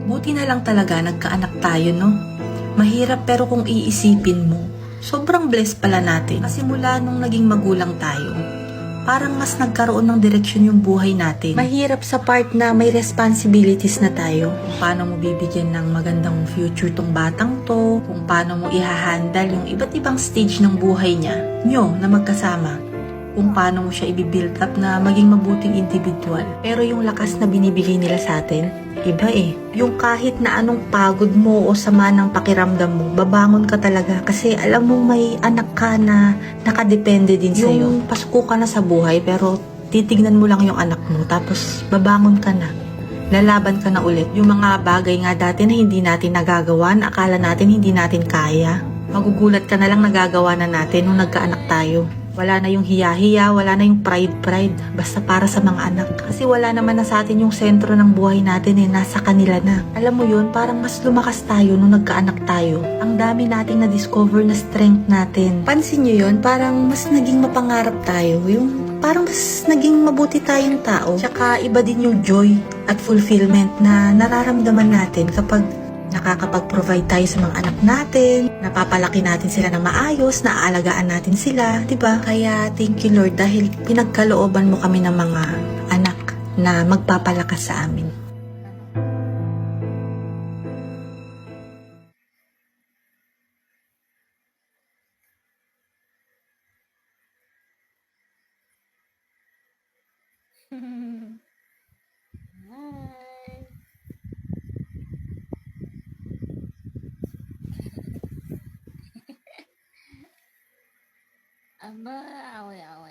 Buti na lang talaga nagkaanak tayo, no? Mahirap pero kung iisipin mo, sobrang blessed pala natin. Kasi mula nung naging magulang tayo, parang mas nagkaroon ng direksyon yung buhay natin. Mahirap sa part na may responsibilities na tayo. Kung paano mo bibigyan ng magandang future tong batang to, kung paano mo ihahandle yung iba't ibang stage ng buhay niya, nyo na magkasama. Kung paano mo siya i-build up na maging mabuting individual. Pero yung lakas na binibigay nila sa atin, iba eh. Yung kahit na anong pagod mo o sama ng pakiramdam mo, babangon ka talaga kasi alam mo may anak ka na nakadepende din sa'yo. Yung pasko ka na sa buhay pero titignan mo lang yung anak mo tapos babangon ka na. Lalaban ka na ulit. Yung mga bagay nga dati na hindi natin nagagawa, na akala natin hindi natin kaya. Magugulat ka na lang nagagawa na natin nung nagkaanak tayo. Wala na yung hiya-hiya, wala na yung pride-pride, basta para sa mga anak. Kasi wala naman na sa atin yung sentro ng buhay natin nasa kanila na. Alam mo yun, parang mas lumakas tayo nung nagkaanak tayo. Ang dami nating na-discover na strength natin. Pansin nyo yun, parang mas naging mapangarap tayo. Yung parang mas naging mabuti tayong tao. Tsaka iba din yung joy at fulfillment na nararamdaman natin kapag nakakapag-provide tayo sa mga anak natin, napapalaki natin sila ng maayos, naaalagaan natin sila, di ba? Kaya thank you Lord dahil pinagkalooban mo kami ng mga anak na magpapalakas sa amin. Aba, away-away.